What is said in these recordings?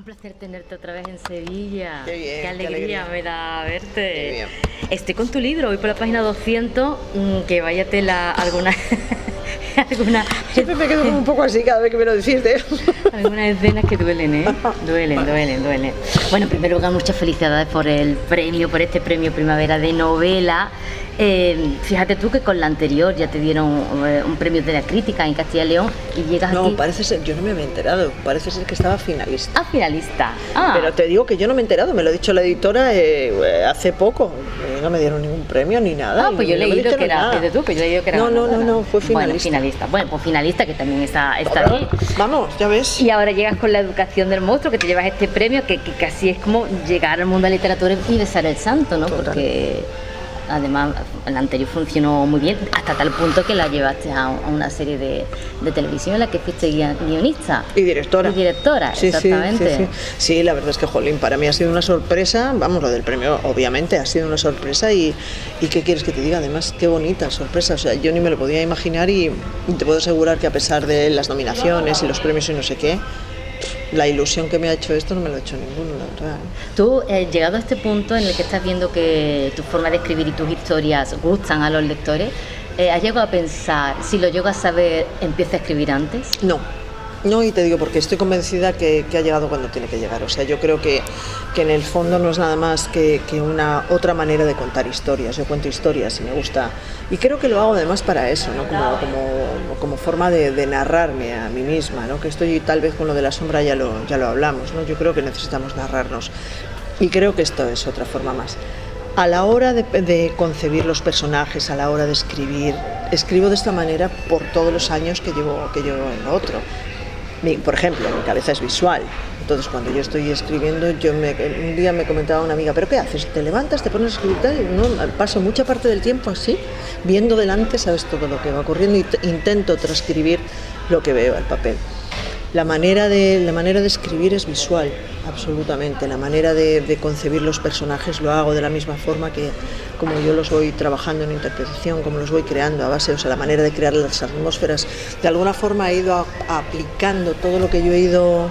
placer tenerte otra vez en Sevilla. Qué bien, qué alegría me da verte. Qué bien. Estoy con tu libro, hoy por la página 200, que vaya tela alguna... alguna... Siempre me quedo como un poco así cada vez que me lo decís, ¿eh? Algunas escenas que duelen, ¿eh? Duelen. Bueno, en primer lugar, muchas felicidades por el premio, por este premio Primavera de Novela. Fíjate tú que con la anterior ya te dieron un premio de la crítica en Castilla y León y llegas aquí... No, parece ser, yo no me había enterado, parece ser que estaba finalista. Ah, finalista. Ah. Pero te digo que yo no me he enterado, me lo ha dicho la editora hace poco. No me dieron ningún premio ni nada. Ah, pues yo he no me leído que dijeron era, nada. fíjate tú, que yo he leído que era No, ganadora. fue finalista. Bueno, finalista. Bueno, pues finalista que también está bien. Vamos, ya ves. Y ahora llegas con La educación del monstruo, que te llevas este premio, que casi es como llegar al mundo de la literatura y besar el santo, ¿no? Total. Porque además el anterior funcionó muy bien, hasta tal punto que la llevaste a una serie de televisión en la que fuiste guionista. Y directora. Y directora, Sí, exactamente. Sí, la verdad es que, jolín, para mí ha sido una sorpresa. Vamos, lo del premio, obviamente, ha sido una sorpresa. Y ¿qué quieres que te diga? Además, qué bonita sorpresa. O sea, yo ni me lo podía imaginar y te puedo asegurar que a pesar de las nominaciones y los premios y no sé qué, la ilusión que me ha hecho esto no me lo ha hecho ninguno, la verdad. Tú, llegado a este punto en el que estás viendo que tu forma de escribir y tus historias gustan a los lectores, ¿has llegado a pensar, si lo llego a saber, empiezo a escribir antes? No, y te digo porque estoy convencida que ha llegado cuando tiene que llegar. O sea, yo creo que en el fondo no es nada más que una otra manera de contar historias. Yo cuento historias y me gusta, y creo que lo hago además para eso, ¿no? Como forma de narrarme a mí misma, ¿no? Que estoy tal vez con lo de la sombra ya lo hablamos, ¿no? Yo creo que necesitamos narrarnos y creo que esto es otra forma más. A la hora de concebir los personajes, a la hora de escribir, escribo de esta manera por todos los años que llevo en lo otro. Por ejemplo, mi cabeza es visual, entonces cuando yo estoy escribiendo, un día me comentaba una amiga, ¿pero qué haces? ¿Te levantas, te pones a escribir tal? No, paso mucha parte del tiempo así, viendo delante, sabes todo lo que va ocurriendo y intento transcribir lo que veo al papel. La manera de escribir es visual, absolutamente. La manera de concebir los personajes lo hago de la misma forma que como yo los voy trabajando en interpretación, como los voy creando a base, o sea, la manera de crear las atmósferas. De alguna forma he ido aplicando todo lo que yo he ido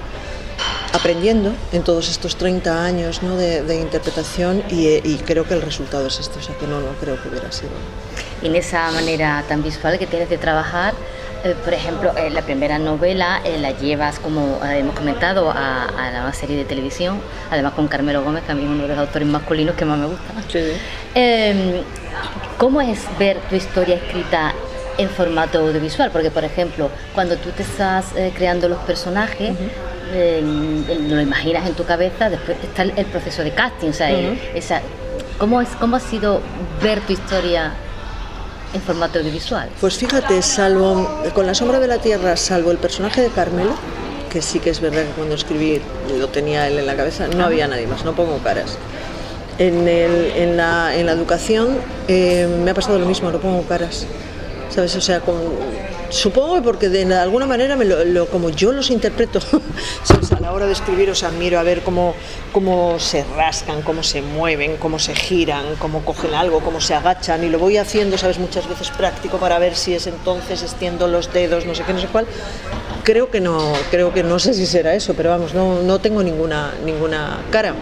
aprendiendo en todos estos 30 años, ¿no? de interpretación y creo que el resultado es este, o sea, que no creo que hubiera sido. Y en esa manera tan visual que tienes de trabajar, por ejemplo, la primera novela la llevas, como hemos comentado, a una serie de televisión, además con Carmelo Gómez, que a mí es uno de los autores masculinos que más me gusta. Sí. ¿Cómo es ver tu historia escrita en formato audiovisual? Porque, por ejemplo, cuando tú te estás creando los personajes, lo imaginas en tu cabeza, después está el proceso de casting, o sea, ¿cómo ha sido ver tu historia en formato audiovisual? Pues fíjate, salvo con La sombra de la tierra, salvo el personaje de Carmelo, que sí que es verdad que cuando escribí lo tenía él en la cabeza, no había nadie más, no pongo caras. En la educación me ha pasado lo mismo, no pongo caras, ¿sabes? O sea, supongo porque de alguna manera como yo los interpreto, ¿sabes? A la hora de escribir, os admiro a ver cómo se rascan, cómo se mueven, cómo se giran, cómo cogen algo, cómo se agachan, y lo voy haciendo, ¿sabes? Muchas veces práctico para ver si es entonces extiendo los dedos, no sé qué, no sé cuál. Creo que no sé si será eso, pero vamos, no tengo ninguna cara.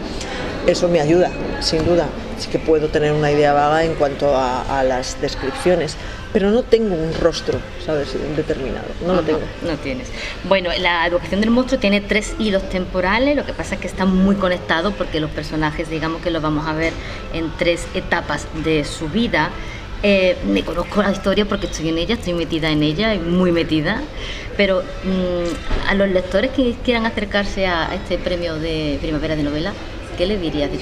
Eso me ayuda, sin duda. Sí que puedo tener una idea vaga en cuanto a las descripciones, pero no tengo un rostro, ¿sabes?, determinado, no lo tengo. No tienes. Bueno, La educación del monstruo tiene 3 hilos temporales, lo que pasa es que están muy conectados porque los personajes, digamos que los vamos a ver en 3 etapas de su vida. Me conozco la historia porque estoy en ella, estoy metida en ella, muy metida, pero a los lectores que quieran acercarse a este premio de Primavera de Novela, ¿qué le dirías de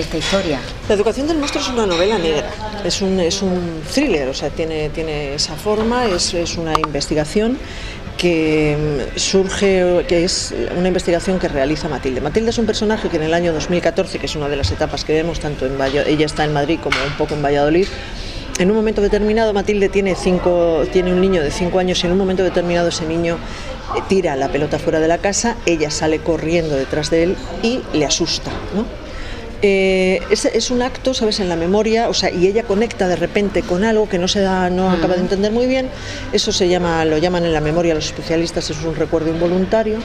esta historia? La educación del monstruo es una novela negra, es un thriller, o sea, tiene esa forma, es una investigación que surge, que es una investigación que realiza Matilde. Matilde es un personaje que en el año 2014, que es una de las etapas que vemos, tanto ella está en Madrid como un poco en Valladolid. En un momento determinado Matilde tiene un niño de 5 años y en un momento determinado ese niño tira la pelota fuera de la casa, ella sale corriendo detrás de él y le asusta, ¿no? Es un acto, ¿sabes?, en la memoria, o sea, y ella conecta de repente con algo que no acaba de entender muy bien. Eso lo llaman en la memoria los especialistas, es un recuerdo involuntario.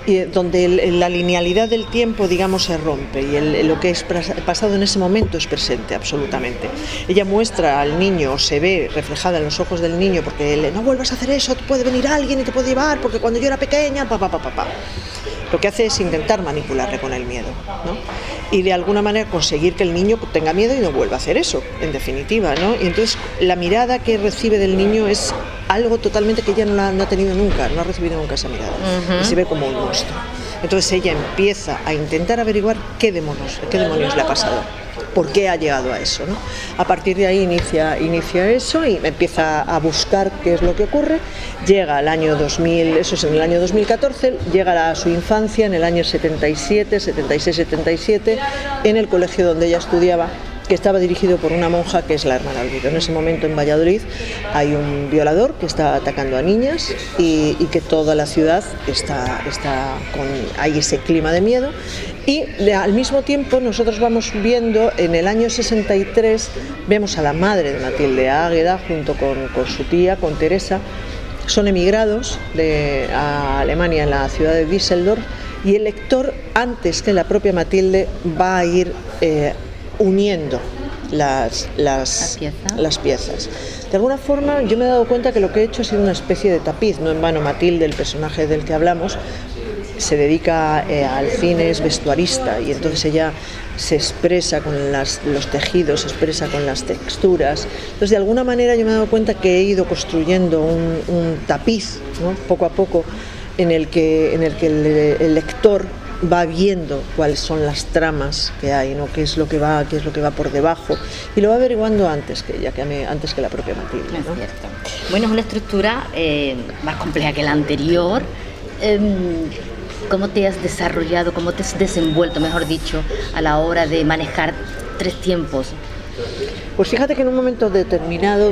y donde la linealidad del tiempo, digamos, se rompe y lo que es pasado en ese momento es presente absolutamente. Ella muestra al niño, se ve reflejada en los ojos del niño, porque no vuelvas a hacer eso, puede venir alguien y te puede llevar, porque cuando yo era pequeña, Lo que hace es intentar manipularle con el miedo, ¿no? Y de alguna manera conseguir que el niño tenga miedo y no vuelva a hacer eso, en definitiva, ¿no? Y entonces la mirada que recibe del niño es algo totalmente que ella no ha tenido nunca, no ha recibido nunca esa mirada, y se ve como un monstruo. Entonces ella empieza a intentar averiguar qué demonios le ha pasado, por qué ha llegado a eso, ¿no? A partir de ahí inicia eso y empieza a buscar qué es lo que ocurre. Llega al año 2000, eso es en el año 2014, llega a su infancia en el año 76-77, en el colegio donde ella estudiaba, que estaba dirigido por una monja que es la hermana Olvido. En ese momento en Valladolid hay un violador que está atacando a niñas y que toda la ciudad hay ese clima de miedo. Y al mismo tiempo nosotros vamos viendo, en el año 63, vemos a la madre de Matilde, a Águeda, junto con su tía, con Teresa. Son emigrados a Alemania, en la ciudad de Düsseldorf, y el lector, antes que la propia Matilde, va a ir uniendo las piezas. De alguna forma yo me he dado cuenta que lo que he hecho ha sido una especie de tapiz. No en vano Matilde, el personaje del que hablamos, se dedica al cine, es vestuarista, y entonces ella se expresa con los tejidos, se expresa con las texturas. Entonces de alguna manera yo me he dado cuenta que he ido construyendo un tapiz, ¿no? Poco a poco, en el que el lector va viendo cuáles son las tramas que hay, ¿no? qué es lo que va por debajo, y lo va averiguando antes que ella, antes que la propia Matilde, ¿no? Es cierto. Bueno, es una estructura más compleja que la anterior. ¿Cómo te has desarrollado, cómo te has desenvuelto, mejor dicho, a la hora de manejar 3 tiempos? Pues fíjate que en un momento determinado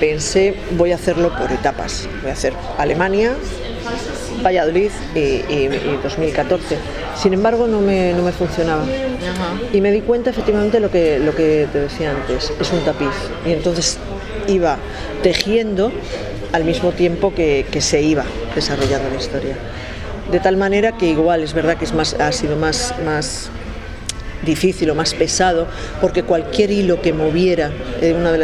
pensé, voy a hacerlo por etapas. Voy a hacer Alemania, Valladolid y 2014. Sin embargo, no me funcionaba. Y me di cuenta efectivamente lo que te decía antes, es un tapiz. Y entonces iba tejiendo al mismo tiempo que se iba desarrollando la historia. De tal manera que igual es verdad que ha sido más difícil o más pesado, porque cualquier hilo que moviera en una de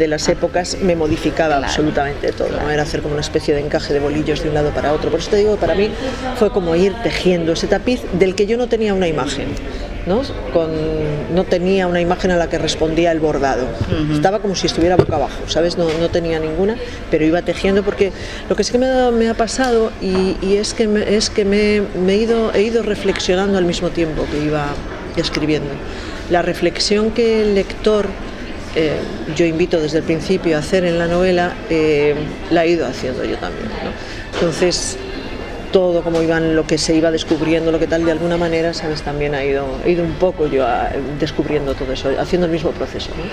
las épocas me modificaba absolutamente todo, ¿no? Era hacer como una especie de encaje de bolillos de un lado para otro. Por eso te digo que para mí fue como ir tejiendo ese tapiz del que yo no tenía una imagen, ¿no? No tenía una imagen a la que respondía el bordado. Estaba como si estuviera boca abajo, ¿sabes? No tenía ninguna, pero iba tejiendo, porque lo que sí que me ha pasado y es que he ido reflexionando al mismo tiempo que iba escribiendo. La reflexión que el lector, yo invito desde el principio a hacer en la novela, la he ido haciendo yo también, ¿no? Entonces todo como lo que se iba descubriendo, lo que tal, de alguna manera, sabes, también he ido un poco yo descubriendo todo eso, haciendo el mismo proceso, ¿no?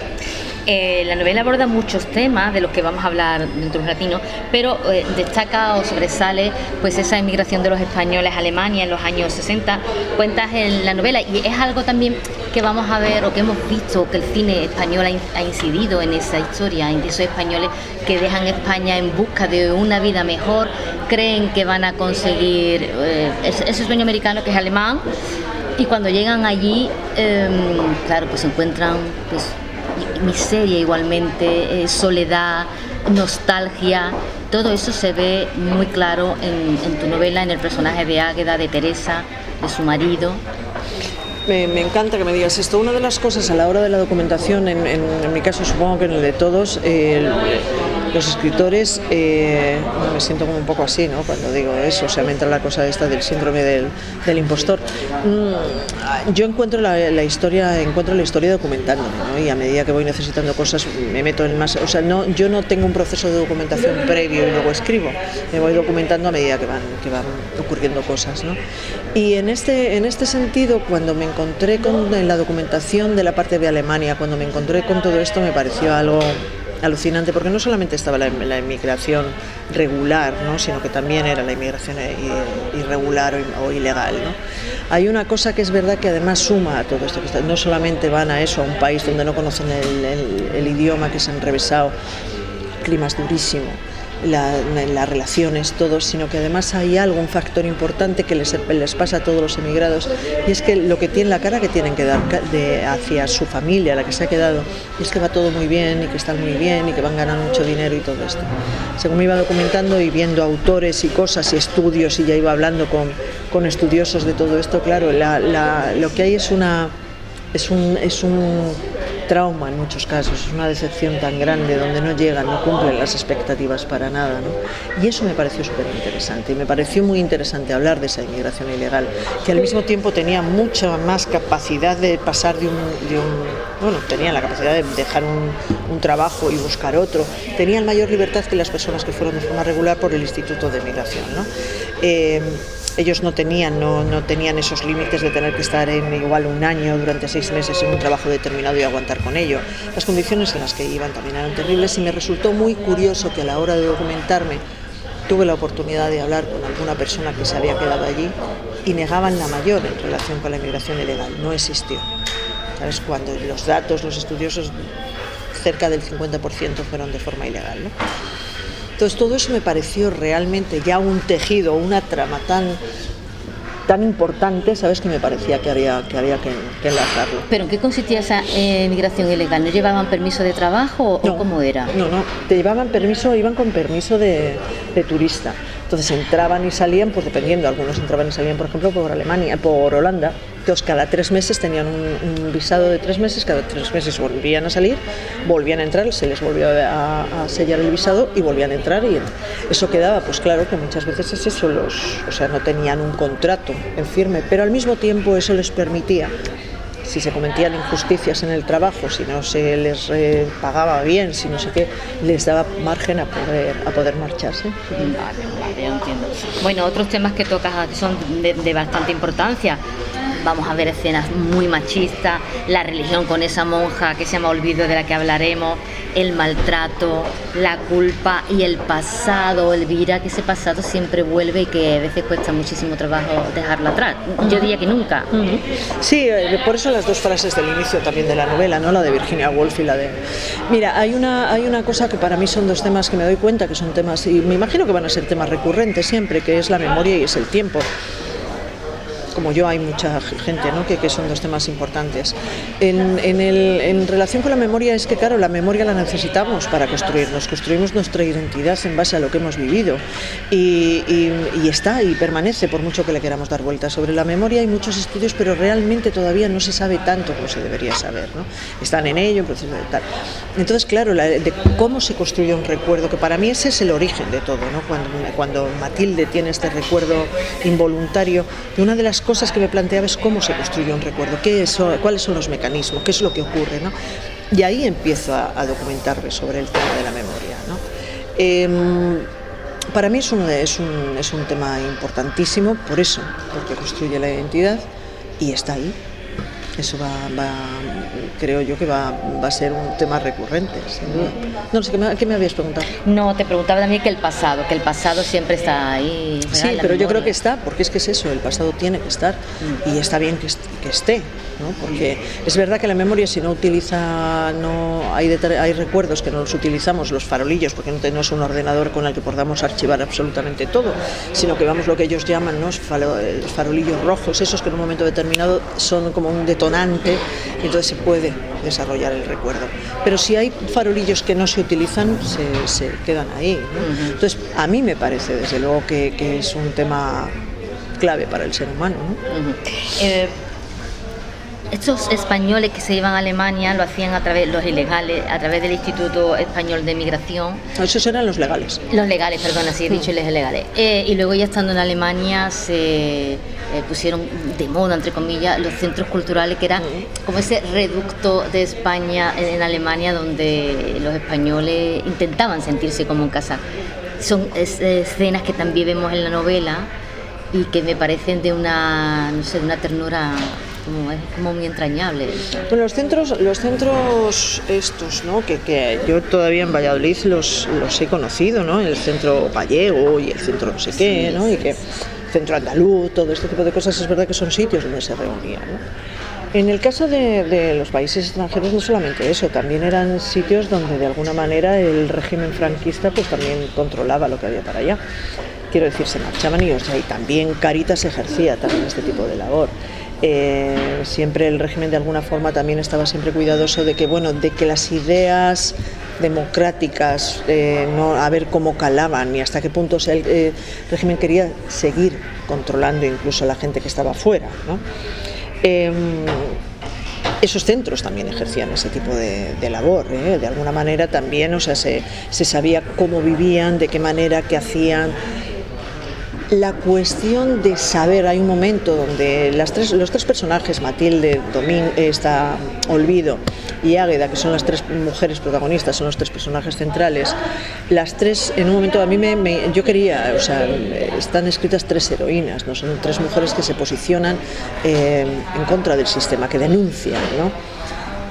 La novela aborda muchos temas de los que vamos a hablar dentro de un ratito, pero destaca o sobresale pues esa emigración de los españoles a Alemania en los años 60. Cuentas en la novela, y es algo también que vamos a ver o que hemos visto, que el cine español ha incidido en esa historia, en esos españoles que dejan España en busca de una vida mejor, creen que van a conseguir ese sueño americano que es alemán, y cuando llegan allí, claro, pues se encuentran pues miseria igualmente, soledad, nostalgia. Todo eso se ve muy claro en tu novela, en el personaje de Águeda, de Teresa, de su marido. Me encanta que me digas esto. Una de las cosas a la hora de la documentación, en mi caso, supongo que en el de todos, los escritores, me siento como un poco así, ¿no? Cuando digo eso, o sea, me entra la cosa esta del síndrome del impostor. Yo encuentro la historia documentándome, ¿no? Y a medida que voy necesitando cosas me meto en más, o sea, yo no tengo un proceso de documentación previo y luego escribo, me voy documentando a medida que van ocurriendo cosas, ¿no? Y en este sentido, cuando me encontré en la documentación de la parte de Alemania, cuando me encontré con todo esto, me pareció algo alucinante, porque no solamente estaba la inmigración regular, ¿no? Sino que también era la inmigración irregular o ilegal, ¿no? Hay una cosa que es verdad que además suma a todo esto, que no solamente van a eso, a un país donde no conocen el idioma, que es enrevesado, el clima es durísimo, las relaciones, todos, sino que además hay algo, un factor importante que les pasa a todos los emigrados, y es que lo que tienen, la cara que tienen que dar hacia su familia, la que se ha quedado, es que va todo muy bien y que están muy bien y que van ganando mucho dinero y todo esto. Según me iba documentando y viendo autores y cosas y estudios, y ya iba hablando con estudiosos de todo esto, claro, lo que hay es un trauma en muchos casos, es una decepción tan grande donde no llegan, no cumplen las expectativas para nada, ¿no? Y eso me pareció súper interesante, y me pareció muy interesante hablar de esa inmigración ilegal, que al mismo tiempo tenía mucha más capacidad de pasar tenían la capacidad de dejar un trabajo y buscar otro, tenían mayor libertad que las personas que fueron de forma regular por el Instituto de Migración, ¿no? Ellos no tenían esos límites de tener que estar en igual un año durante 6 meses en un trabajo determinado y aguantar con ello. Las condiciones en las que iban también eran terribles, y me resultó muy curioso que a la hora de documentarme tuve la oportunidad de hablar con alguna persona que se había quedado allí y negaban la mayor en relación con la inmigración ilegal. No existió. ¿Sabes? Cuando los datos, los estudiosos, cerca del 50% fueron de forma ilegal, ¿no? Entonces todo eso me pareció realmente ya un tejido, una trama tan importante, ¿sabes? Que me parecía que había que enlazarlo. ¿Pero en qué consistía esa migración ilegal? ¿No llevaban permiso de trabajo o cómo era? No, iban con permiso de turista. Entonces entraban y salían, pues dependiendo, algunos entraban y salían, por ejemplo, por Alemania, por Holanda. Entonces cada 3 meses tenían un visado de 3 meses, cada 3 meses volvían a salir, volvían a entrar, se les volvió a sellar el visado y volvían a entrar, y eso quedaba, pues claro que muchas veces es eso, no tenían un contrato en firme, pero al mismo tiempo eso les permitía, si se cometían injusticias en el trabajo, si no se les pagaba bien, si no sé qué, les daba margen a poder marcharse. Vale, yo entiendo. Bueno, otros temas que tocas que son de bastante importancia. Vamos a ver escenas muy machistas, la religión con esa monja que se llama Olvido, de la que hablaremos, el maltrato, la culpa y el pasado, Elvira, que ese pasado siempre vuelve y que a veces cuesta muchísimo trabajo dejarlo atrás. Yo diría que nunca. Sí, por eso las 2 frases del inicio también de la novela, ¿no? La de Virginia Woolf y la de... Mira, hay una cosa que para mí son 2 temas que me doy cuenta que son temas, y me imagino que van a ser temas recurrentes siempre, que es la memoria y es el tiempo. Como yo, hay mucha gente, ¿no? que son 2 temas importantes. En relación con la memoria, es que claro, la memoria la necesitamos para construimos nuestra identidad en base a lo que hemos vivido, y está y permanece, por mucho que le queramos dar vueltas. Sobre la memoria hay muchos estudios, pero realmente todavía no se sabe tanto como se debería saber, ¿no? Están en ello, en proceso de tal. Entonces, claro, de cómo se construye un recuerdo, que para mí ese es el origen de todo, ¿no? Cuando Matilde tiene este recuerdo involuntario, y una de las cosas que me planteaba es cómo se construye un recuerdo, cuáles son los mecanismos, qué es lo que ocurre, ¿no? Y ahí empiezo a documentarme sobre el tema de la memoria, ¿no? Para mí es un tema importantísimo, porque construye la identidad y está ahí. Eso creo yo que va a ser un tema recurrente, sin duda. No sé, ¿qué me habías preguntado? No, te preguntaba también que el pasado siempre está ahí. ¿verdad? Sí, pero yo creo que está, porque es que es eso, el pasado tiene que estar, y está bien que esté, ¿no? Porque es verdad que la memoria, si no utiliza, hay recuerdos que no los utilizamos, los farolillos, porque no tenemos un ordenador con el que podamos archivar absolutamente todo, sino que vamos lo que ellos llaman, ¿no? Farolillos rojos, esos que en un momento determinado son como un detonante, y entonces se puede desarrollar el recuerdo. Pero si hay farolillos que no se utilizan, se quedan ahí, ¿no? Entonces, a mí me parece, desde luego, que es un tema clave para el ser humano, ¿no? Estos españoles que se iban a Alemania lo hacían los ilegales, a través del Instituto Español de Migración. Esos eran los legales. Los legales, perdón, así he dicho, los legales. Y luego, ya estando en Alemania, se pusieron de moda, entre comillas, los centros culturales, que eran como ese reducto de España en Alemania, donde los españoles intentaban sentirse como en casa. Son escenas que también vemos en la novela y que me parecen de una ternura como muy entrañable. Bueno, los centros estos, ¿no? que yo todavía en Valladolid los he conocido, ¿no? El centro gallego y el centro no sé qué, ¿no? Y que el centro andaluz, todo este tipo de cosas, es verdad que son sitios donde se reunían, ¿no? En el caso de los países extranjeros no solamente eso, también eran sitios donde de alguna manera el régimen franquista pues también controlaba lo que había para allá. Quiero decir, se marchaban y, o sea, y también Cáritas ejercía también este tipo de labor. Siempre el régimen de alguna forma también estaba siempre cuidadoso de que, bueno, de que las ideas democráticas, no, a ver cómo calaban y hasta qué punto, o sea, el régimen quería seguir controlando incluso a la gente que estaba afuera, ¿no? Esos centros también ejercían ese tipo de labor, de alguna manera también, o sea, se sabía cómo vivían, de qué manera, qué hacían. La cuestión de saber, hay un momento donde los tres personajes, Matilde, Olvido y Águeda, que son las tres mujeres protagonistas, son los tres personajes centrales, las tres, en un momento a mí yo quería, o sea, están escritas tres heroínas, ¿no? Son tres mujeres que se posicionan en contra del sistema, que denuncian, ¿no?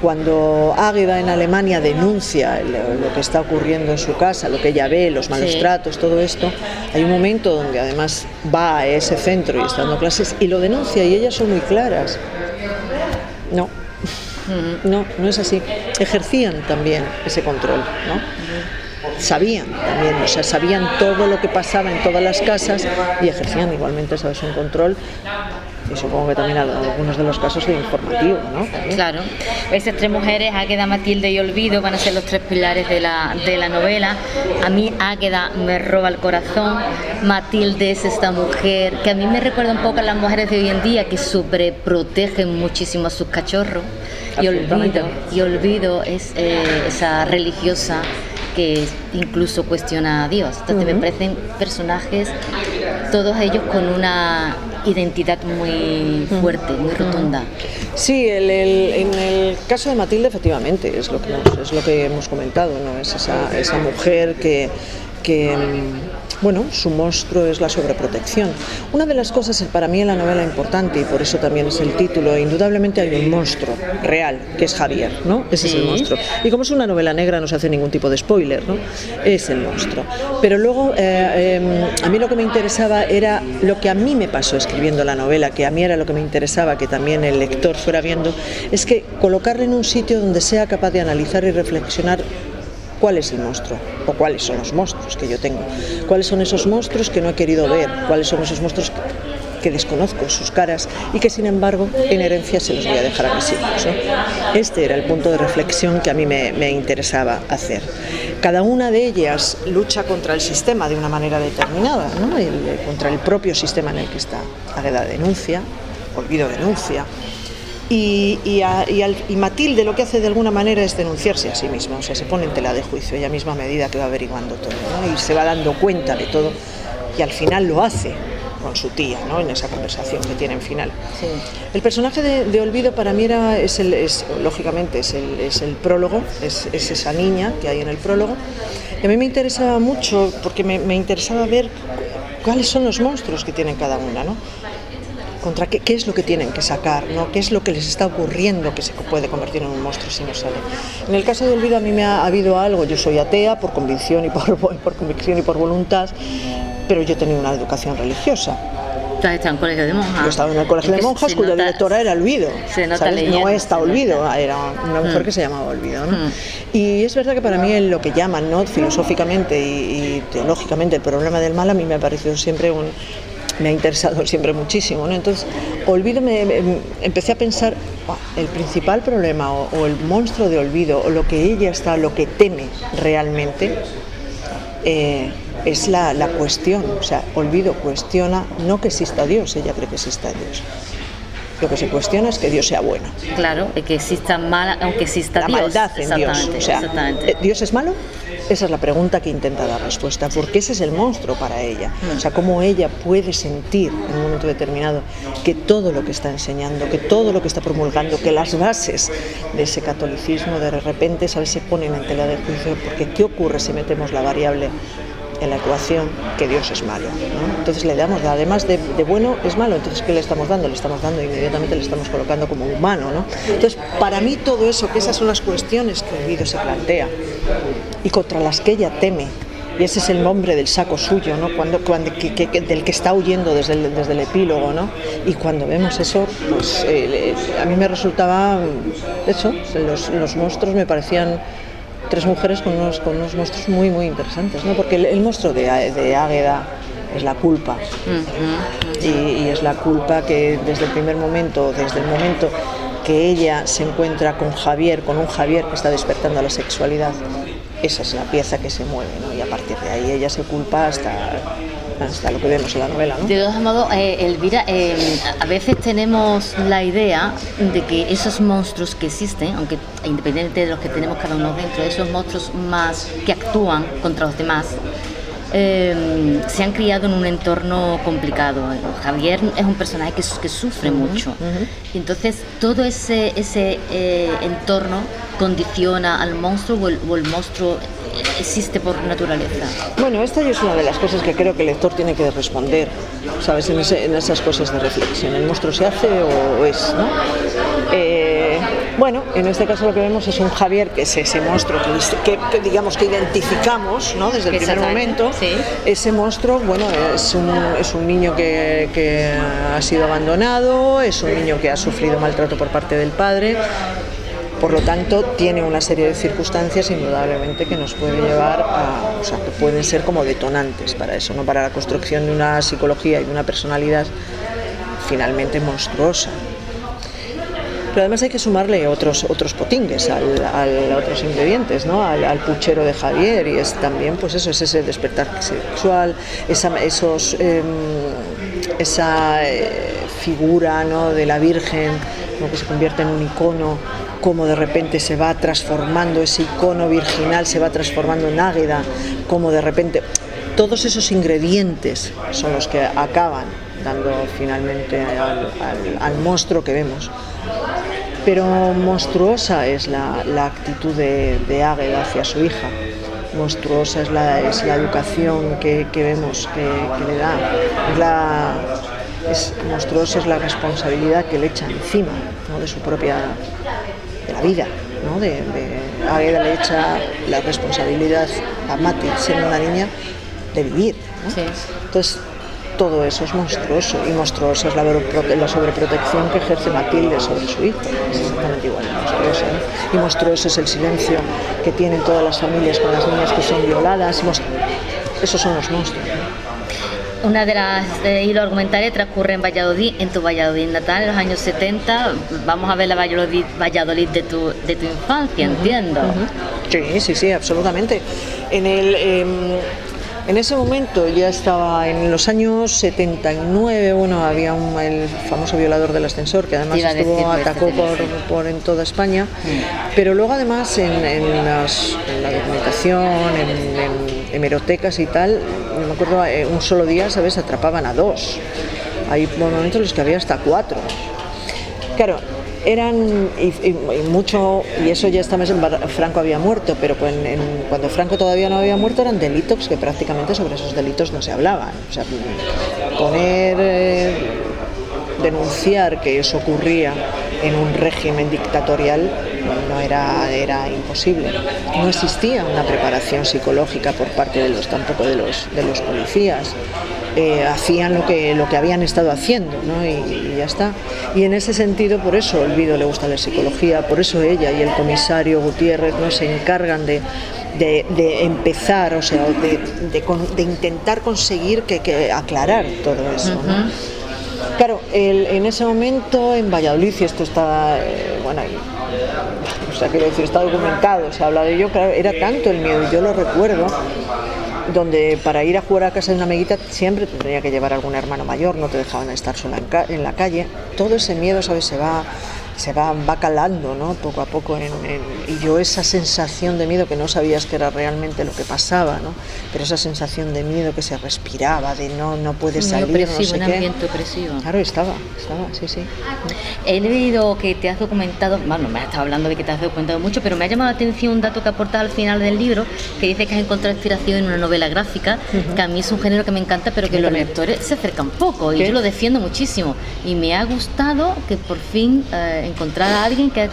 Cuando Águeda en Alemania denuncia lo que está ocurriendo en su casa, lo que ella ve, los malos tratos, todo esto, hay un momento donde además va a ese centro y está dando clases y lo denuncia y ellas son muy claras. No es así. Ejercían también ese control, ¿no? Sabían también, o sea, sabían todo lo que pasaba en todas las casas y ejercían igualmente, ¿sabes?, un control. Y supongo que también algunos de los casos de informativo, ¿no? También. Claro. Esas tres mujeres, Águeda, Matilde y Olvido, van a ser los tres pilares de la novela. A mí Águeda me roba el corazón. Matilde es esta mujer que a mí me recuerda un poco a las mujeres de hoy en día que sobreprotegen muchísimo a sus cachorros. Y Olvido es esa religiosa que incluso cuestiona a Dios. Entonces me parecen personajes, todos ellos con una identidad muy fuerte, muy rotunda. Sí, en el caso de Matilde efectivamente es lo que hemos comentado, ¿no? Es esa mujer que bueno, su monstruo es la sobreprotección. Una de las cosas para mí en la novela importante, y por eso también es el título, indudablemente hay un monstruo real, que es Javier, ¿no? Ese es el monstruo. Y como es una novela negra no se hace ningún tipo de spoiler, ¿no? Es el monstruo. Pero luego a mí lo que me interesaba era lo que a mí me pasó escribiendo la novela, que a mí era lo que me interesaba que también el lector fuera viendo, es que colocarle en un sitio donde sea capaz de analizar y reflexionar cuál es el monstruo o cuáles son los monstruos que yo tengo, cuáles son esos monstruos que no he querido ver, cuáles son esos monstruos que desconozco sus caras y que sin embargo en herencia se los voy a dejar a mis hijos, ¿no? Este era el punto de reflexión que a mí me interesaba hacer. Cada una de ellas lucha contra el sistema de una manera determinada, ¿no? Contra el propio sistema en el que está. Águeda denuncia, Olvido denuncia. Y Matilde lo que hace de alguna manera es denunciarse a sí misma, o sea, se pone en tela de juicio ella misma a medida que va averiguando todo, ¿no? Y se va dando cuenta de todo y al final lo hace con su tía, ¿no? En esa conversación que tienen final. Sí. El personaje de Olvido para mí lógicamente es el prólogo, es esa niña que hay en el prólogo y a mí me interesaba mucho porque me interesaba ver cuáles son los monstruos que tienen cada una, ¿no? Contra qué es lo que tienen que sacar, ¿no? Qué es lo que les está ocurriendo que se puede convertir en un monstruo si no sale. En el caso de Olvido a mí me ha habido algo, yo soy atea por convicción y por voluntad, pero yo he tenido una educación religiosa. ¿Tú has estado en colegio de monjas? Yo he estado en el colegio de monjas cuya directora era Olvido. No está Olvido, era una mujer que se llamaba Olvido, ¿no? Y es verdad que para mí lo que llaman, ¿no?, filosóficamente y teológicamente el problema del mal a mí me ha parecido siempre me ha interesado siempre muchísimo, ¿no? Entonces, Olvido empecé a pensar, el principal problema o el monstruo de Olvido, o lo que que teme realmente, es la cuestión. O sea, Olvido cuestiona no que exista Dios, ella cree que exista Dios. Lo que se cuestiona es que Dios sea bueno. Claro, que exista mal, aunque exista Dios. La maldad en Dios. O sea, ¿Dios es malo? Esa es la pregunta que intenta dar respuesta, porque ese es el monstruo para ella. O sea, cómo ella puede sentir en un momento determinado que todo lo que está enseñando, que todo lo que está promulgando, que las bases de ese catolicismo de repente, ¿sabes?, se ponen en tela de juicio, porque ¿qué ocurre si metemos la variable en la ecuación que Dios es malo, ¿no? Entonces le damos, además de bueno, es malo. Entonces, ¿qué le estamos dando? Le estamos dando inmediatamente, le estamos colocando como humano, ¿no? Entonces, para mí todo eso, que esas son las cuestiones que Olvido se plantea y contra las que ella teme, y ese es el nombre del saco suyo, ¿no? Del que está huyendo desde el epílogo, ¿no? Y cuando vemos eso, pues a mí me resultaba eso, los monstruos me parecían tres mujeres con unos monstruos muy muy interesantes, ¿no? Porque el monstruo de Águeda es la culpa, y es la culpa que desde el momento que ella se encuentra con un Javier que está despertando a la sexualidad, esa es la pieza que se mueve, ¿no? Y a partir de ahí ella se culpa hasta lo que vemos en la novela, ¿no? De todos modos, Elvira, a veces tenemos la idea de que esos monstruos que existen, aunque independientemente de los que tenemos cada uno dentro, esos monstruos más que actúan contra los demás, se han criado en un entorno complicado. Javier es un personaje que sufre mucho, y entonces todo ese entorno condiciona al monstruo, o el monstruo existe por naturaleza. Bueno, esta es una de las cosas que creo que el lector tiene que responder, ¿sabes? En esas cosas de reflexión. ¿El monstruo se hace o es, no? Bueno, en este caso lo que vemos es un Javier, que es ese monstruo que digamos que identificamos, ¿no? Desde el primer momento. Sí. Ese monstruo, bueno, es un niño que ha sido abandonado, es un niño que ha sufrido maltrato por parte del padre. Por lo tanto, tiene una serie de circunstancias indudablemente que nos puede llevar que pueden ser como detonantes para eso, ¿no? Para la construcción de una psicología y de una personalidad finalmente monstruosa. Pero además hay que sumarle otros potingues, otros ingredientes, ¿no? Al puchero de Javier, y es también, pues eso, es ese despertar sexual, esa figura, ¿no? De la Virgen, ¿no? Que se convierte en un icono, cómo de repente se va transformando ese icono virginal, se va transformando en Águeda, cómo de repente todos esos ingredientes son los que acaban dando finalmente al monstruo que vemos. Pero monstruosa es la actitud de Águeda hacia su hija, monstruosa es la educación que vemos que le da, monstruosa es la responsabilidad que le echa encima, ¿no? De la vida, ¿no? Águeda le echa la responsabilidad a Mati, siendo una niña, de vivir, ¿no? Sí. Entonces, todo eso es monstruoso, y monstruosa es la sobreprotección que ejerce Matilde sobre su hijo, es exactamente igual, monstruosa, ¿no? Y monstruoso es el silencio que tienen todas las familias con las niñas que son violadas, esos son los monstruos, ¿no? Una de las hilos argumentales transcurre en Valladolid, en tu Valladolid natal, en los años 70. Vamos a ver la Valladolid de tu infancia, entiendo. Sí, absolutamente. En ese momento ya estaba en los años 79, bueno, había el famoso violador del ascensor, que además atacó por en toda España, pero luego además en la documentación, en hemerotecas y tal, me acuerdo, un solo día, ¿sabes?, atrapaban a 2. Hay momentos en los que había hasta 4. Claro, eran mucho, y eso ya esta vez Franco había muerto, pero cuando Franco todavía no había muerto eran delitos que prácticamente sobre esos delitos no se hablaban. O sea, denunciar que eso ocurría en un régimen dictatorial era imposible. No existía una preparación psicológica por parte tampoco de los policías. Hacían lo que habían estado haciendo, ¿no? Y ya está. Y en ese sentido, por eso Olvido le gusta la psicología, por eso ella y el comisario Gutiérrez no se encargan de empezar, o sea, de intentar conseguir que aclarar todo eso, ¿no? Claro, en ese momento en Valladolid, y esto está, quiero decir, está documentado, se habla de ello, claro, era tanto el miedo, yo lo recuerdo, donde para ir a jugar a casa de una amiguita siempre tendría que llevar algún hermano mayor, no te dejaban estar sola en la calle. Todo ese miedo, ¿sabes?, se va calando, ¿no?, poco a poco y yo esa sensación de miedo que no sabías que era realmente lo que pasaba, ¿no?, pero esa sensación de miedo que se respiraba, de no puede salir, opresivo, no sé un qué. ambiente opresivo. Claro, estaba, sí. He leído que te has documentado, bueno, me has estado hablando de que te has documentado mucho, pero me ha llamado la atención un dato que aportas al final del libro, que dice que has encontrado inspiración en una novela gráfica, que a mí es un género que me encanta, pero que los lectores se acercan poco, y yo lo defiendo muchísimo, y me ha gustado que por fin encontrar a alguien que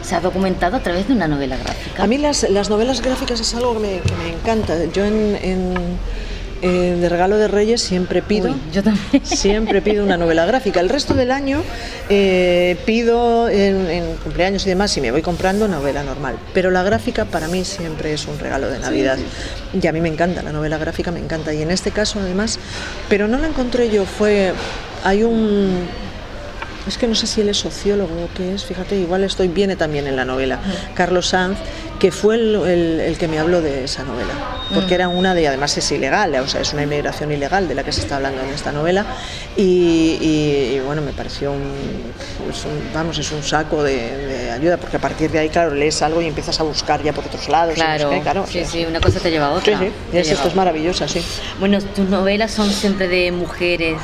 se ha documentado a través de una novela gráfica. A mí las novelas gráficas es algo que me encanta. Yo de regalo de Reyes siempre pido. Uy, yo también. Siempre pido una novela gráfica. El resto del año pido en cumpleaños y demás, y me voy comprando novela normal. Pero la gráfica para mí siempre es un regalo de Navidad. Sí. Y a mí me encanta, la novela gráfica me encanta. Y en este caso además, pero no la encontré yo, es que no sé si él es sociólogo o qué es, fíjate, igual viene también en la novela, Carlos Sanz, que fue el que me habló de esa novela, porque era además es ilegal, o sea, es una inmigración ilegal de la que se está hablando en esta novela, y bueno, me pareció es un saco de ayuda, porque a partir de ahí, claro, lees algo y empiezas a buscar ya por otros lados. Claro, no sé qué, claro, sí, sí, una cosa te lleva a otra. Sí, sí, esto es maravillosa, sí. Bueno, tus novelas son siempre de mujeres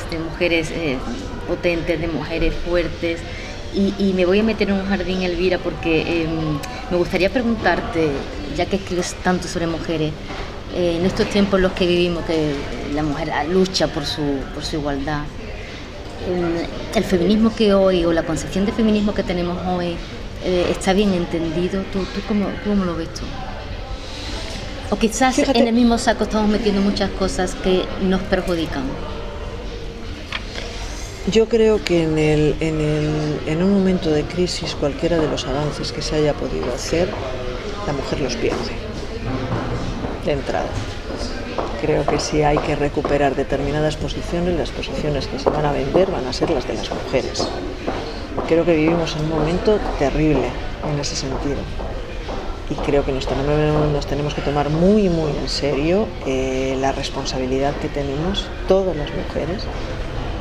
potentes, de mujeres fuertes, y me voy a meter en un jardín, Elvira, porque me gustaría preguntarte, ya que escribes tanto sobre mujeres, en estos tiempos en los que vivimos, que la mujer lucha por su igualdad, el feminismo que hoy, o la concepción de feminismo que tenemos hoy, ¿está bien entendido? ¿Tú cómo lo ves tú? O quizás, fíjate, en el mismo saco estamos metiendo muchas cosas que nos perjudican. Yo creo que en un momento de crisis, cualquiera de los avances que se haya podido hacer, la mujer los pierde, de entrada. Creo que si hay que recuperar determinadas posiciones, las posiciones que se van a vender van a ser las de las mujeres. Creo que vivimos en un momento terrible en ese sentido. Y creo que nos tenemos que tomar muy, muy en serio la responsabilidad que tenemos todas las mujeres,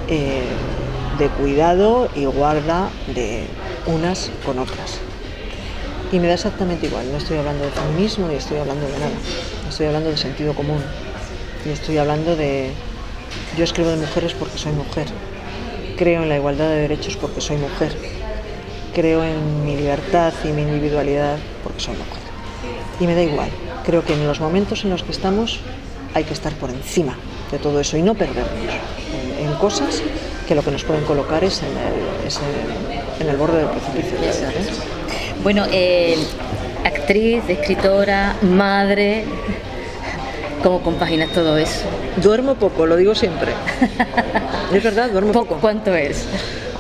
de cuidado y guarda de unas con otras. Y me da exactamente igual, no estoy hablando de feminismo ni estoy hablando de nada, estoy hablando de sentido común, y estoy hablando yo escribo de mujeres porque soy mujer, creo en la igualdad de derechos porque soy mujer, creo en mi libertad y mi individualidad porque soy mujer, y me da igual. Creo que en los momentos en los que estamos hay que estar por encima de todo eso y no perdernos en cosas que lo que nos pueden colocar es en el borde del precipicio. Bueno, actriz, escritora, madre, ¿cómo compaginas todo eso? Duermo poco, lo digo siempre. Es verdad, duermo poco. ¿Cuánto es?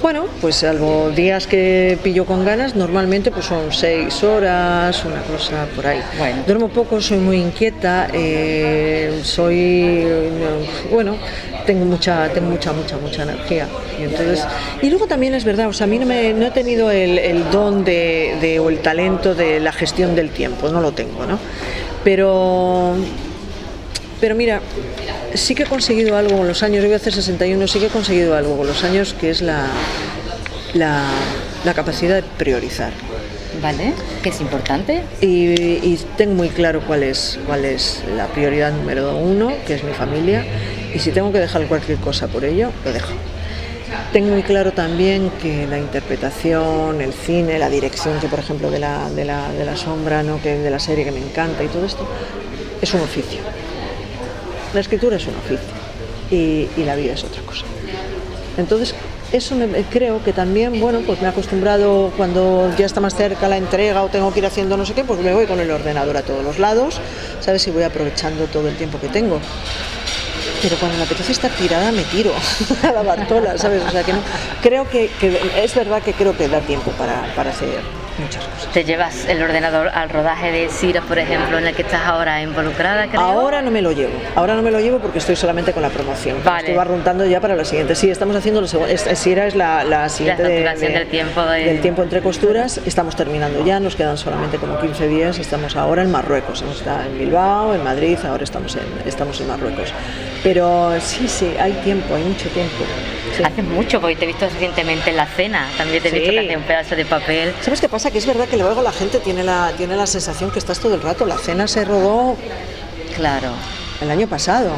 Bueno, pues salvo días que pillo con ganas, normalmente pues son 6 horas, una cosa por ahí. Bueno. Duermo poco, soy muy inquieta, tengo mucha energía. Y luego también es verdad, o sea, a mí no he tenido el don o el talento de la gestión del tiempo, no lo tengo, ¿no? Pero mira, sí que he conseguido algo con los años, yo voy a hacer 61, sí que he conseguido algo con los años, que es la capacidad de priorizar. Vale, que es importante. Y tengo muy claro cuál es la prioridad número 1, que es mi familia, y si tengo que dejar cualquier cosa por ello, lo dejo. Tengo muy claro también que la interpretación, el cine, la dirección, que por ejemplo de la sombra, ¿no?, que de la serie que me encanta y todo esto, es un oficio. La escritura es un oficio y la vida es otra cosa. Entonces, eso creo que también, bueno, pues me he acostumbrado, cuando ya está más cerca la entrega o tengo que ir haciendo no sé qué, pues me voy con el ordenador a todos los lados, ¿sabes? Y voy aprovechando todo el tiempo que tengo. Pero cuando me apetece estar tirada, me tiro a la Bartola, ¿sabes? O sea, que no, creo que es verdad que creo que da tiempo para hacer muchas cosas. ¿Te llevas el ordenador al rodaje de Sira, por ejemplo, en el que estás ahora involucrada, creo? Ahora no me lo llevo porque estoy solamente con la promoción. Vale. Estoy barruntando ya para la siguiente. Sí, estamos haciendo Sira es la siguiente del tiempo entre costuras. Estamos terminando ya, nos quedan solamente como 15 días. Estamos ahora en Marruecos, hemos estado en Bilbao, en Madrid, ahora estamos en Marruecos. Pero sí, hay tiempo, hay mucho tiempo. Sí. Hace mucho, porque te he visto recientemente en La Cena, también te he visto que hace un pedazo de papel. ¿Sabes qué pasa? Que es verdad que luego la gente tiene la sensación que estás todo el rato. La Cena se rodó, claro, el año pasado.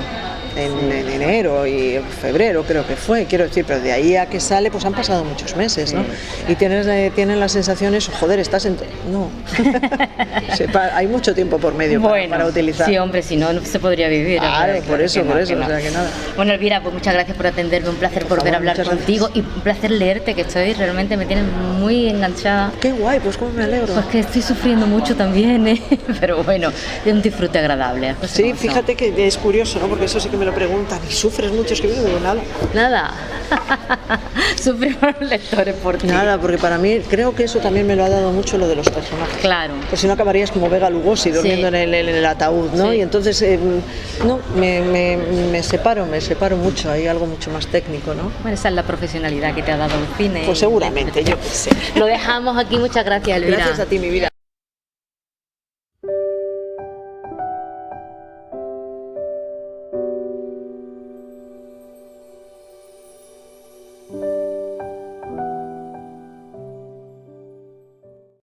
en enero y febrero creo que fue, quiero decir, pero de ahí a que sale pues han pasado muchos meses, ¿no? Y tienen las sensaciones, joder, estás en... No, hay mucho tiempo por medio para utilizar. Sí, hombre, si no, no se podría vivir. Claro, por eso, no. O sea que nada. Bueno, Elvira, pues muchas gracias por atenderme, un placer volver a hablar contigo y un placer leerte, que realmente me tienes muy enganchada. Qué guay, pues cómo me alegro. Pues que estoy sufriendo mucho también, ¿eh? Pero bueno, es un disfrute agradable. Sí, fíjate que es curioso, ¿no? Porque eso sí que me lo preguntan. ¿Y sufres mucho escribiendo? Digo, nada. Nada. Sufrimos los lectores por ti. Nada, porque para mí creo que eso también me lo ha dado mucho lo de los personajes. Claro. Pues si no acabarías como Bela Lugosi durmiendo en el ataúd, ¿no? Sí. Y entonces, no, me separo mucho, hay algo mucho más técnico, ¿no? Bueno, esa es la profesionalidad que te ha dado el cine. Pues seguramente, yo qué sé. Lo dejamos aquí, muchas gracias, Elvira. Gracias a ti, mi vida.